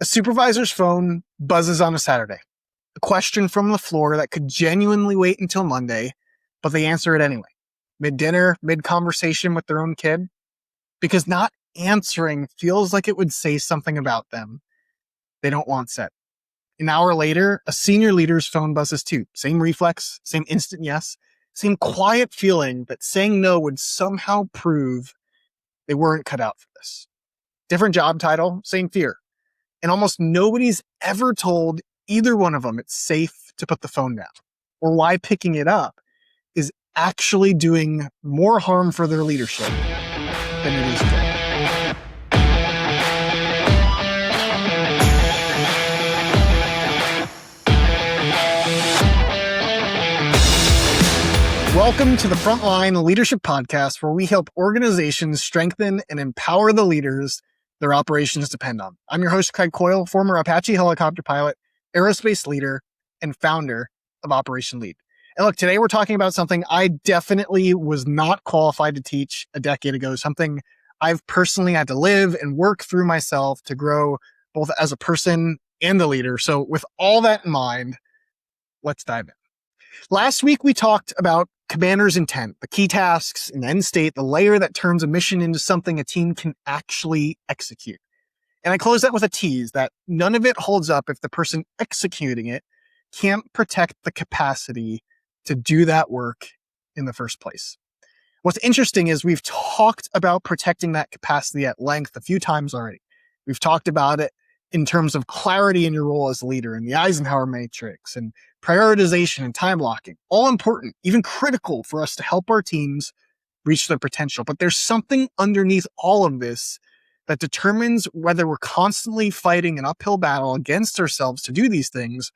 A supervisor's phone buzzes on a Saturday. A question from the floor that could genuinely wait until Monday, but they answer it anyway. Mid-dinner, mid-conversation with their own kid. Because not answering feels like it would say something about them they don't want said. An hour later, a senior leader's phone buzzes too. Same reflex, same instant yes, same quiet feeling that saying no would somehow prove they weren't cut out for this. Different job title, same fear. And almost nobody's ever told either one of them it's safe to put the phone down, or why picking it up is actually doing more harm for their leadership than it is good. Welcome to the Frontline Leadership Podcast, where we help organizations strengthen and empower the leaders their operations depend on. I'm your host, Craig Coyle, former Apache helicopter pilot, aerospace leader, and founder of Operation Lead. And look, today we're talking about something I definitely was not qualified to teach a decade ago, something I've personally had to live and work through myself to grow both as a person and a leader. So with all that in mind, let's dive in. Last week, we talked about commander's intent, the key tasks and end state, the layer that turns a mission into something a team can actually execute. And I closed that with a tease that none of it holds up if the person executing it can't protect the capacity to do that work in the first place. What's interesting is we've talked about protecting that capacity at length a few times already. We've talked about it in terms of clarity in your role as a leader and the Eisenhower matrix and prioritization and time blocking, all important, even critical for us to help our teams reach their potential. But there's something underneath all of this that determines whether we're constantly fighting an uphill battle against ourselves to do these things,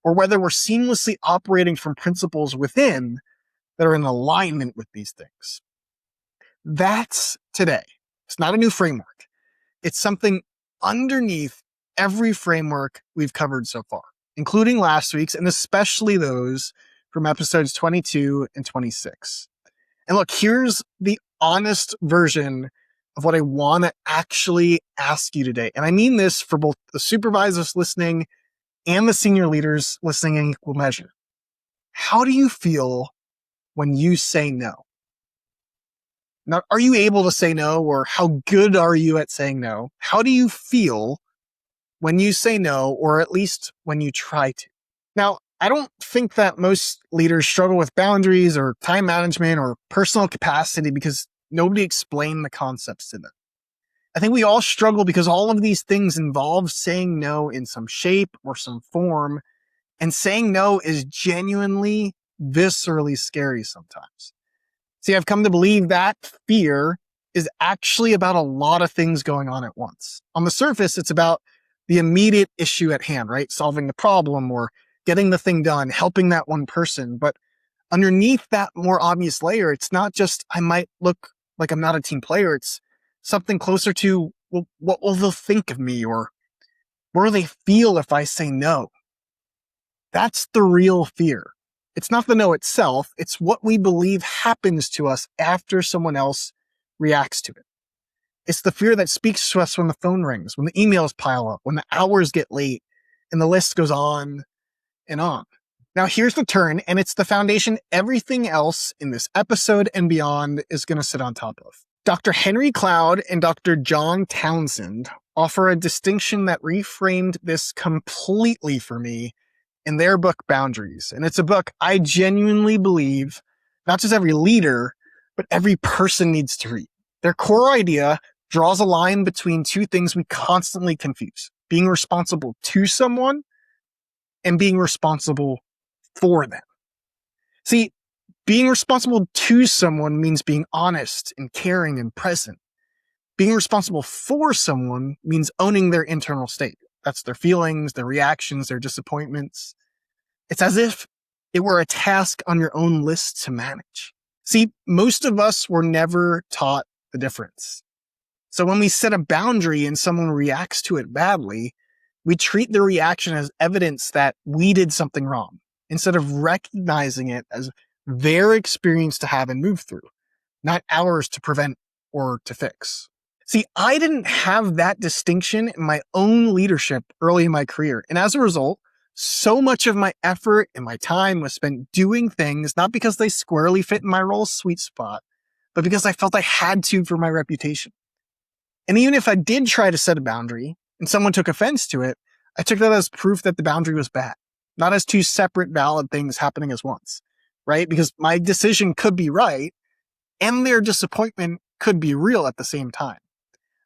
or whether we're seamlessly operating from principles within that are in alignment with these things. That's today. It's not a new framework. It's something underneath every framework we've covered so far, including last week's, and especially those from episodes 22 and 26. And look, here's the honest version of what I want to actually ask you today. And I mean this for both the supervisors listening and the senior leaders listening in equal measure. How do you feel when you say no? Now, are you able to say no, or how good are you at saying no? How do you feel when you say no, or at least when you try to? Now, I don't think that most leaders struggle with boundaries or time management or personal capacity because nobody explained the concepts to them. I think we all struggle because all of these things involve saying no in some shape or some form, and saying no is genuinely, viscerally scary sometimes. See, I've come to believe that fear is actually about a lot of things going on at once. On the surface, it's about the immediate issue at hand, right? Solving the problem or getting the thing done, helping that one person. But underneath that more obvious layer, it's not just, I might look like I'm not a team player. It's something closer to, well, what will they think of me? Or where do they feel if I say no? That's the real fear. It's not the no itself. It's what we believe happens to us after someone else reacts to it. It's the fear that speaks to us when the phone rings, when the emails pile up, when the hours get late, and the list goes on and on. Now, here's the turn, and it's the foundation everything else in this episode and beyond is going to sit on top of. Dr. Henry Cloud and Dr. John Townsend offer a distinction that reframed this completely for me in their book, Boundaries. And it's a book I genuinely believe not just every leader, but every person needs to read. Their core idea draws a line between two things we constantly confuse: being responsible to someone and being responsible for them. See, being responsible to someone means being honest and caring and present. Being responsible for someone means owning their internal state. That's their feelings, their reactions, their disappointments. It's as if it were a task on your own list to manage. See, most of us were never taught the difference. So when we set a boundary and someone reacts to it badly, we treat the reaction as evidence that we did something wrong, instead of recognizing it as their experience to have and move through, not ours to prevent or to fix. See, I didn't have that distinction in my own leadership early in my career. And as a result, so much of my effort and my time was spent doing things, not because they squarely fit in my role's sweet spot, but because I felt I had to for my reputation. And even if I did try to set a boundary and someone took offense to it, I took that as proof that the boundary was bad, not as two separate valid things happening as once, right? Because my decision could be right and their disappointment could be real at the same time.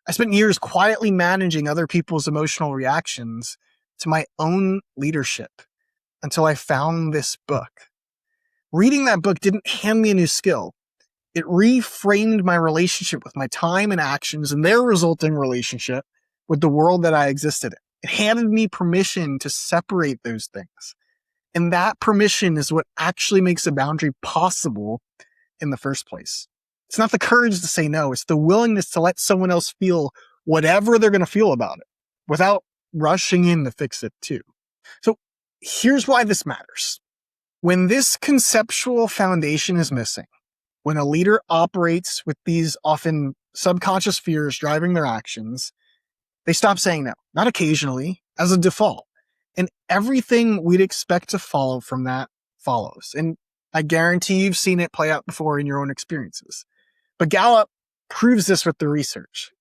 I spent years quietly managing other people's emotional reactions to my own leadership until I found this book. Reading that book didn't hand me a new skill. It reframed my relationship with my time and actions and their resulting relationship with the world that I existed in. It handed me permission to separate those things. And that permission is what actually makes a boundary possible in the first place. It's not the courage to say no. It's the willingness to let someone else feel whatever they're going to feel about it without rushing in to fix it too. So here's why this matters. When this conceptual foundation is missing, when a leader operates with these often subconscious fears driving their actions, they stop saying no, not occasionally, as a default. And everything we'd expect to follow from that follows. And I guarantee you've seen it play out before in your own experiences. But Gallup proves this with the research.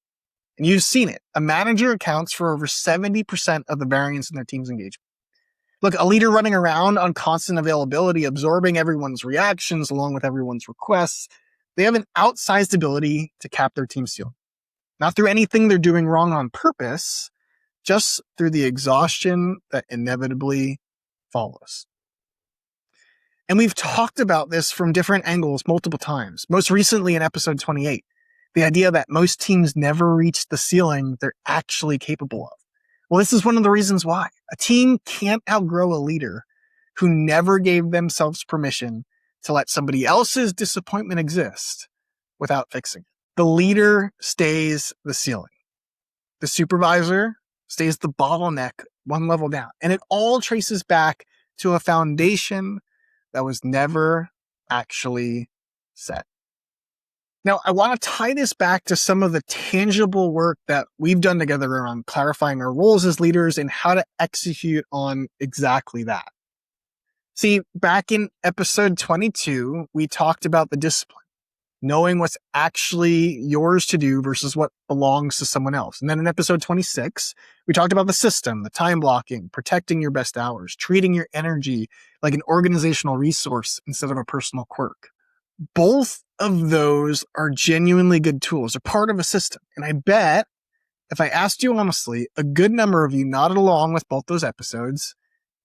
And you've seen it. A manager accounts for over 70% of the variance in their team's engagement. Look, a leader running around on constant availability, absorbing everyone's reactions along with everyone's requests, they have an outsized ability to cap their team ceiling. Not through anything they're doing wrong on purpose, just through the exhaustion that inevitably follows. And we've talked about this from different angles multiple times, most recently in episode 28, the idea that most teams never reach the ceiling they're actually capable of. Well, this is one of the reasons why. A team can't outgrow a leader who never gave themselves permission to let somebody else's disappointment exist without fixing it. The leader stays the ceiling. The supervisor stays the bottleneck one level down. And it all traces back to a foundation that was never actually set. Now, I want to tie this back to some of the tangible work that we've done together around clarifying our roles as leaders and how to execute on exactly that. See, back in episode 22, we talked about the discipline, knowing what's actually yours to do versus what belongs to someone else. And then in episode 26, we talked about the system, the time blocking, protecting your best hours, treating your energy like an organizational resource instead of a personal quirk. Both of those are genuinely good tools. They're part of a system. And I bet if I asked you honestly, a good number of you nodded along with both those episodes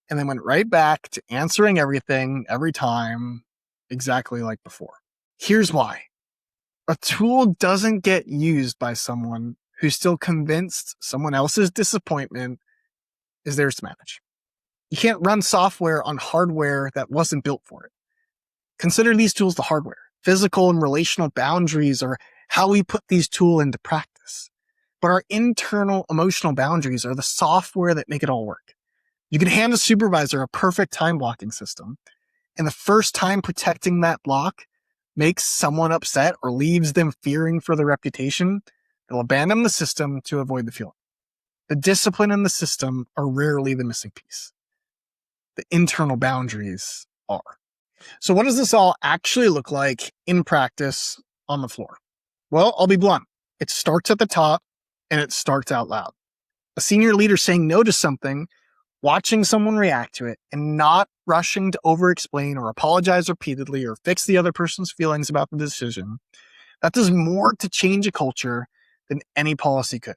and then went right back to answering everything every time exactly like before. Here's why. A tool doesn't get used by someone who's still convinced someone else's disappointment is theirs to manage. You can't run software on hardware that wasn't built for it. Consider these tools the hardware. Physical and relational boundaries are how we put these tools into practice. But our internal emotional boundaries are the software that make it all work. You can hand a supervisor a perfect time blocking system, and the first time protecting that block makes someone upset or leaves them fearing for their reputation, they'll abandon the system to avoid the feeling. The discipline and the system are rarely the missing piece. The internal boundaries are. So what does this all actually look like in practice on the floor? Well, I'll be blunt. It starts at the top and it starts out loud. A senior leader saying no to something, watching someone react to it, and not rushing to over-explain or apologize repeatedly or fix the other person's feelings about the decision, that does more to change a culture than any policy could.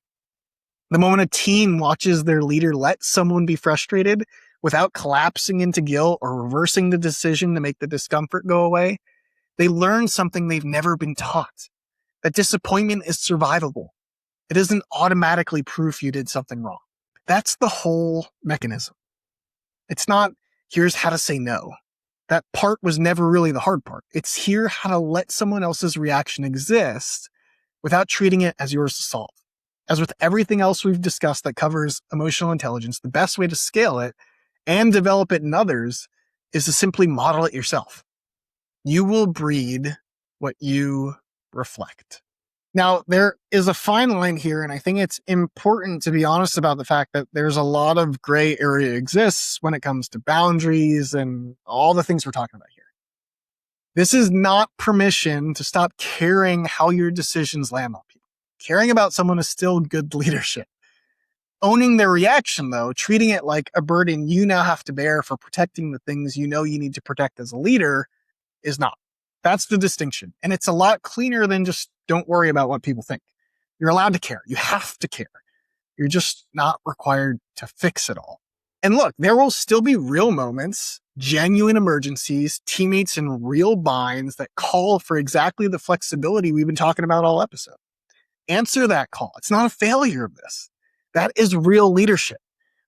The moment a team watches their leader let someone be frustrated without collapsing into guilt or reversing the decision to make the discomfort go away, they learn something they've never been taught. That disappointment is survivable. It isn't automatically proof you did something wrong. That's the whole mechanism. It's not, here's how to say no. That part was never really the hard part. It's here how to let someone else's reaction exist without treating it as yours to solve. As with everything else we've discussed that covers emotional intelligence, the best way to scale it and develop it in others is to simply model it yourself. You will breed what you reflect. Now, there is a fine line here, and I think it's important to be honest about the fact that there's a lot of gray area exists when it comes to boundaries and all the things we're talking about here. This is not permission to stop caring how your decisions land on people. Caring about someone is still good leadership. Owning their reaction, though, treating it like a burden you now have to bear for protecting the things you know you need to protect as a leader, is not. That's the distinction. And it's a lot cleaner than just don't worry about what people think. You're allowed to care. You have to care. You're just not required to fix it all. And look, there will still be real moments, genuine emergencies, teammates in real binds that call for exactly the flexibility we've been talking about all episode. Answer that call. It's not a failure of this. That is real leadership.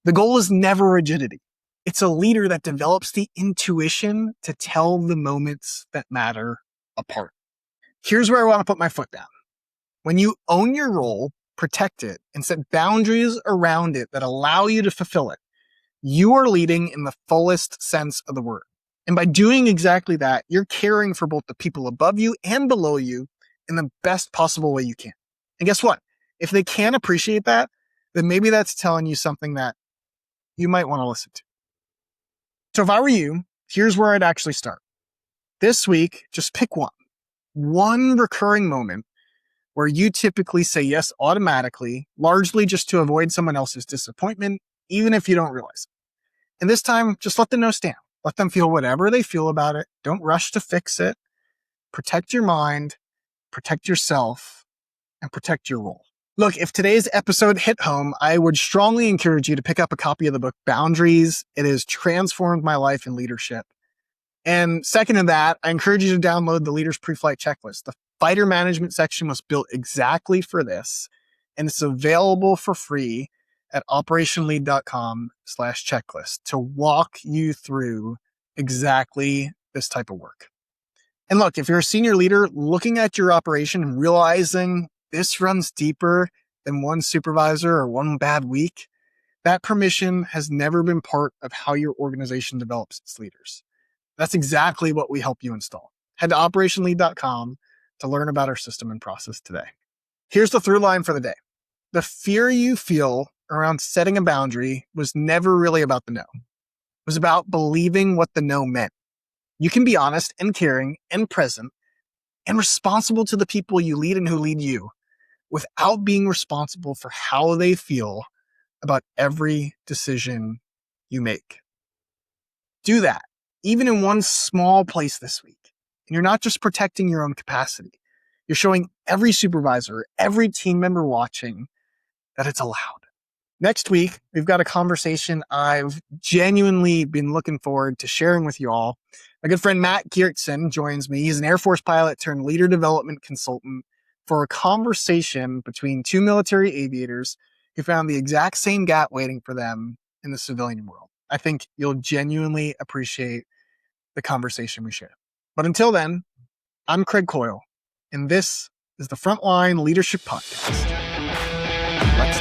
The goal is never rigidity. It's a leader that develops the intuition to tell the moments that matter apart. Here's where I want to put my foot down. When you own your role, protect it, and set boundaries around it that allow you to fulfill it, you are leading in the fullest sense of the word. And by doing exactly that, you're caring for both the people above you and below you in the best possible way you can. And guess what? If they can't appreciate that, then maybe that's telling you something that you might want to listen to. So if I were you, here's where I'd actually start. This week, just pick one recurring moment where you typically say yes automatically, largely just to avoid someone else's disappointment, even if you don't realize it. And this time, just let them know stand. Let them feel whatever they feel about it. Don't rush to fix it. Protect your mind, protect yourself, and protect your role. Look, if today's episode hit home, I would strongly encourage you to pick up a copy of the book Boundaries. It has transformed my life in leadership. And second to that, I encourage you to download the Leader's Pre-Flight Checklist. The fighter management section was built exactly for this, and it's available for free at operationlead.com/checklist to walk you through exactly this type of work. And look, if you're a senior leader looking at your operation and realizing this runs deeper than one supervisor or one bad week, that permission has never been part of how your organization develops its leaders. That's exactly what we help you install. Head to operationlead.com to learn about our system and process today. Here's the through line for the day. The fear you feel around setting a boundary was never really about the no. It was about believing what the no meant. You can be honest and caring and present and responsible to the people you lead and who lead you without being responsible for how they feel about every decision you make. Do that, even in one small place this week. And you're not just protecting your own capacity. You're showing every supervisor, every team member watching that it's allowed. Next week, we've got a conversation I've genuinely been looking forward to sharing with you all. My good friend Matt Geertsen joins me. He's an Air Force pilot turned leader development consultant for a conversation between two military aviators who found the exact same gap waiting for them in the civilian world. I think you'll genuinely appreciate the conversation we share. But until then, I'm Craig Coyle, and this is the Frontline Leadership Podcast. Let's